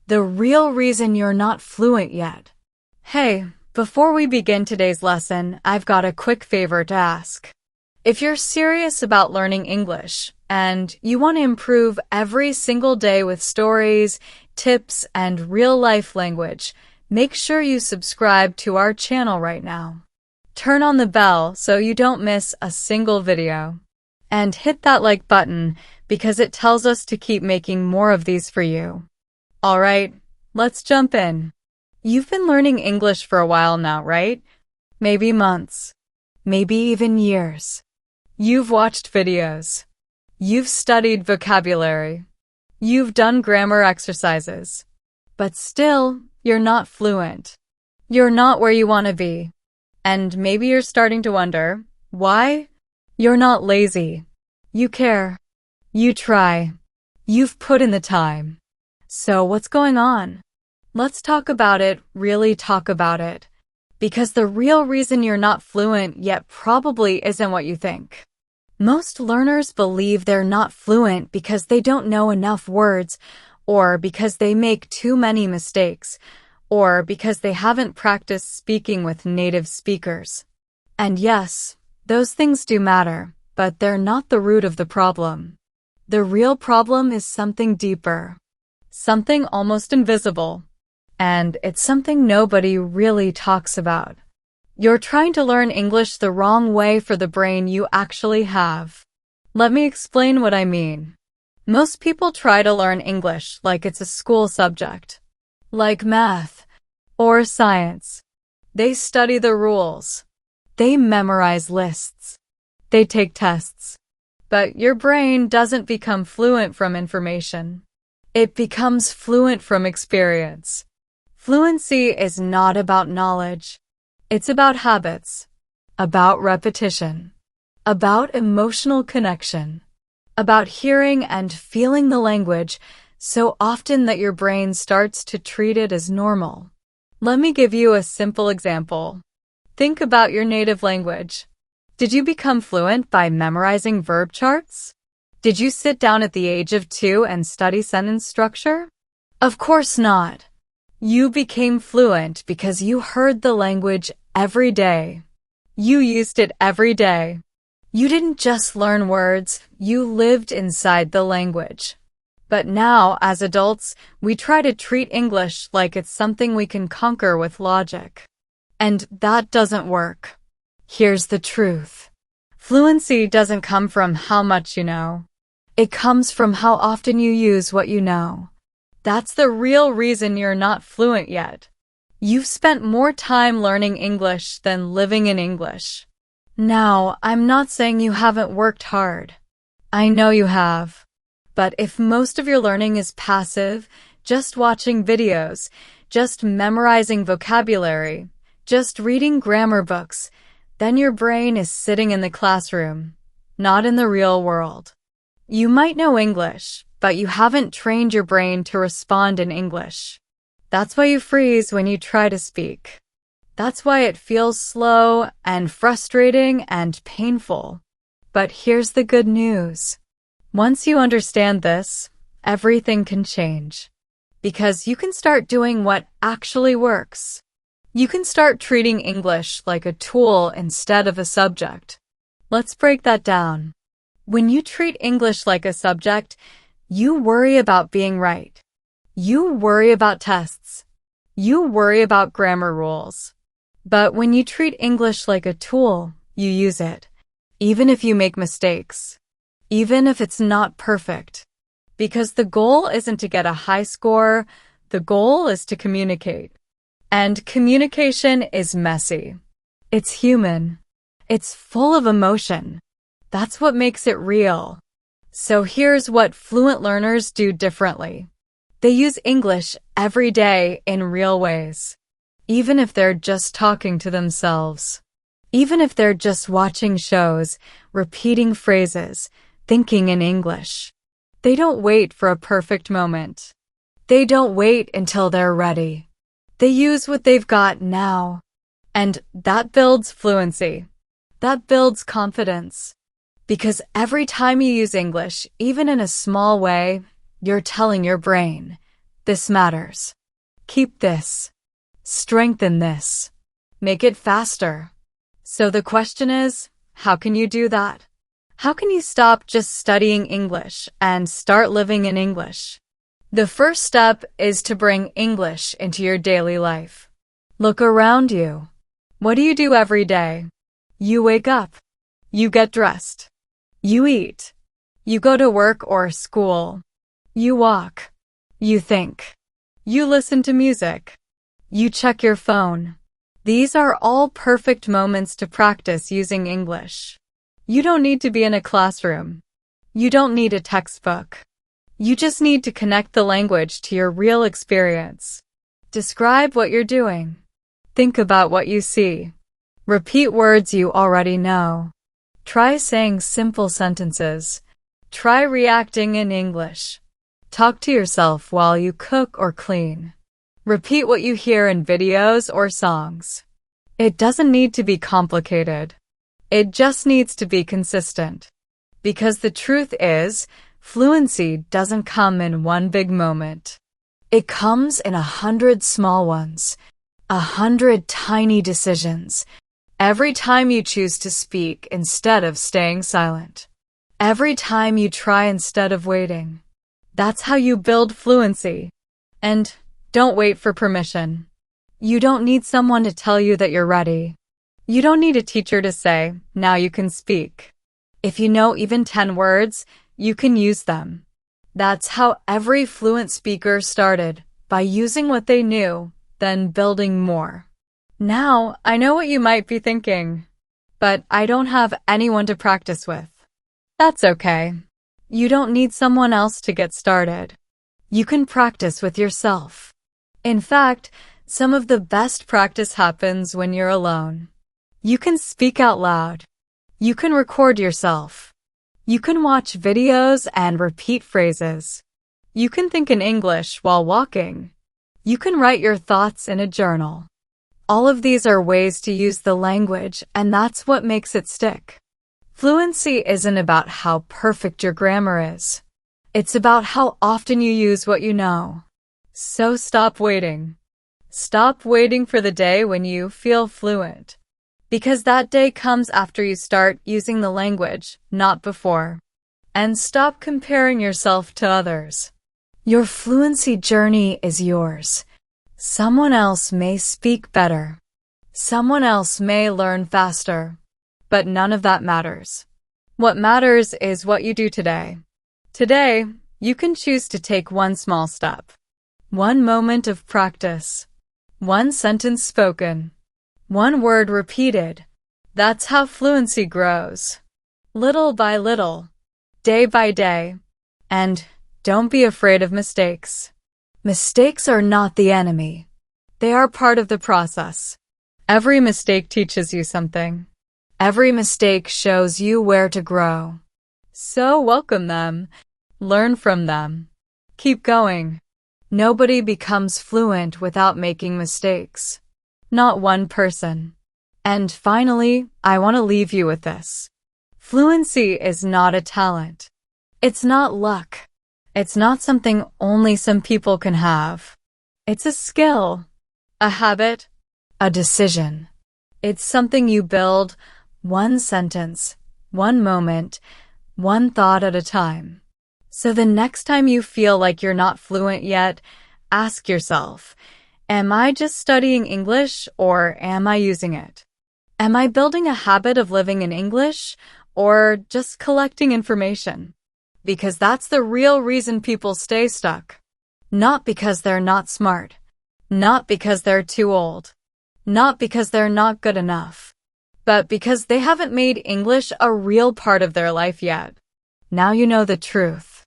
The real reason you're not fluent yet. Hey, before we begin today's lesson, I've got a quick favor to ask. If you're serious about learning English and you want to improve every single day with stories, tips, and real-life language, make sure you subscribe to our channel right now. Turn on the bell so you don't miss a single video. And hit that like button because it tells us to keep making more of these for you. All right, let's jump in. You've been learning English for a while now, right? Maybe months, maybe even years. You've watched videos. You've studied vocabulary. You've done grammar exercises. But still, you're not fluent. You're not where you want to be. And maybe you're starting to wonder, why? You're not lazy. You care. You try. You've put in the time. So what's going on? Let's talk about it, really talk about it. Because the real reason you're not fluent yet probably isn't what you think. Most learners believe they're not fluent because they don't know enough words, or because they make too many mistakes, or because they haven't practiced speaking with native speakers. And yes, those things do matter, but they're not the root of the problem. The real problem is something deeper, something almost invisible, and it's something nobody really talks about. You're trying to learn English the wrong way for the brain you actually have. Let me explain what I mean. Most people try to learn English like it's a school subject, like math or science. They study the rules. They memorize lists. They take tests. But your brain doesn't become fluent from information. It becomes fluent from experience. Fluency is not about knowledge. It's about habits, about repetition, about emotional connection, about hearing and feeling the language so often that your brain starts to treat it as normal. Let me give you a simple example. Think about your native language. Did you become fluent by memorizing verb charts? Did you sit down at the age of 2 and study sentence structure? Of course not. You became fluent because you heard the language every day. You used it every day. You didn't just learn words, you lived inside the language. But now, as adults, we try to treat English like it's something we can conquer with logic. And that doesn't work. Here's the truth. Fluency doesn't come from how much you know. It comes from how often you use what you know. That's the real reason you're not fluent yet. You've spent more time learning English than living in English. Now, I'm not saying you haven't worked hard. I know you have. But if most of your learning is passive, just watching videos, just memorizing vocabulary, just reading grammar books, then your brain is sitting in the classroom, not in the real world. You might know English, but you haven't trained your brain to respond in English. That's why you freeze when you try to speak. That's why it feels slow and frustrating and painful. But here's the good news. Once you understand this, everything can change. Because you can start doing what actually works. You can start treating English like a tool instead of a subject. Let's break that down. When you treat English like a subject, you worry about being right. You worry about tests. You worry about grammar rules. But when you treat English like a tool, you use it, even if you make mistakes, even if it's not perfect. Because the goal isn't to get a high score, the goal is to communicate. And communication is messy. It's human. It's full of emotion. That's what makes it real. So here's what fluent learners do differently. They use English every day in real ways. Even if they're just talking to themselves. Even if they're just watching shows, repeating phrases, thinking in English. They don't wait for a perfect moment. They don't wait until they're ready. They use what they've got now. And that builds fluency. That builds confidence. Because every time you use English, even in a small way, you're telling your brain, This matters. Keep this. Strengthen this. Make it faster. So the question is, how can you do that? How can you stop just studying English and start living in English? The first step is to bring English into your daily life. Look around you. What do you do every day? You wake up. You get dressed. You eat. You go to work or school. You walk. You think. You listen to music. You check your phone. These are all perfect moments to practice using English. You don't need to be in a classroom. You don't need a textbook. You just need to connect the language to your real experience. Describe what you're doing. Think about what you see. Repeat words you already know. Try saying simple sentences. Try reacting in English. Talk to yourself while you cook or clean. Repeat what you hear in videos or songs. It doesn't need to be complicated. It just needs to be consistent. Because the truth is, fluency doesn't come in one big moment. It comes in 100 small ones, 100 tiny decisions. Every time you choose to speak instead of staying silent. Every time you try instead of waiting. That's how you build fluency. And don't wait for permission. You don't need someone to tell you that you're ready. You don't need a teacher to say, now you can speak. If you know even 10 words, you can use them. That's how every fluent speaker started, by using what they knew, then building more. Now, I know what you might be thinking, but I don't have anyone to practice with. That's okay. You don't need someone else to get started. You can practice with yourself. In fact, some of the best practice happens when you're alone. You can speak out loud. You can record yourself. You can watch videos and repeat phrases. You can think in English while walking. You can write your thoughts in a journal. All of these are ways to use the language, and that's what makes it stick. Fluency isn't about how perfect your grammar is. It's about how often you use what you know. So stop waiting. Stop waiting for the day when you feel fluent. Because that day comes after you start using the language, not before. And stop comparing yourself to others. Your fluency journey is yours. Someone else may speak better. Someone else may learn faster. But none of that matters. What matters is what you do today. Today, you can choose to take one small step. One moment of practice. One sentence spoken. One word repeated. That's how fluency grows. Little by little. Day by day. And don't be afraid of mistakes. Mistakes are not the enemy. They are part of the process. Every mistake teaches you something. Every mistake shows you where to grow. So welcome them. Learn from them. Keep going. Nobody becomes fluent without making mistakes. Not one person. And finally, I want to leave you with this. Fluency is not a talent. It's not luck. It's not something only some people can have. It's a skill, a habit, a decision. It's something you build one sentence, one moment, one thought at a time. So the next time you feel like you're not fluent yet, ask yourself, am I just studying English or am I using it? Am I building a habit of living in English or just collecting information? Because that's the real reason people stay stuck. Not because they're not smart. Not because they're too old. Not because they're not good enough. But because they haven't made English a real part of their life yet. Now you know the truth.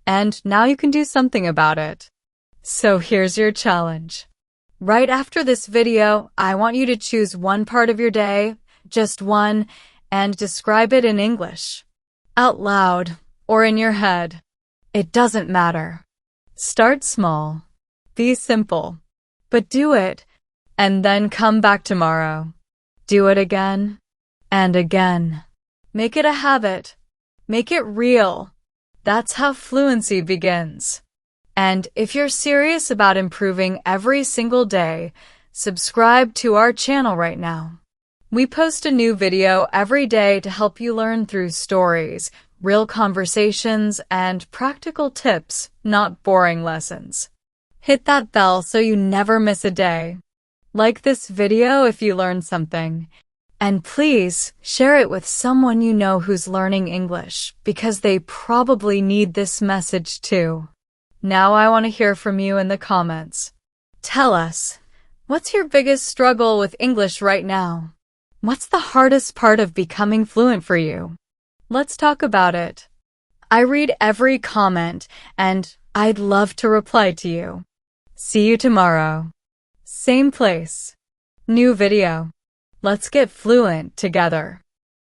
And now you can do something about it. So here's your challenge. Right after this video, I want you to choose one part of your day, just one, and describe it in English. Out loud, or in your head. It doesn't matter. Start small. Be simple. But do it, and then come back tomorrow. Do it again, and again. Make it a habit. Make it real. That's how fluency begins. And if you're serious about improving every single day, subscribe to our channel right now. We post a new video every day to help you learn through stories, real conversations, and practical tips, not boring lessons. Hit that bell so you never miss a day. Like this video if you learned something. And please share it with someone you know who's learning English, because they probably need this message too. Now I want to hear from you in the comments. Tell us, what's your biggest struggle with English right now? What's the hardest part of becoming fluent for you? Let's talk about it. I read every comment, and I'd love to reply to you. See you tomorrow. Same place. New video. Let's get fluent together.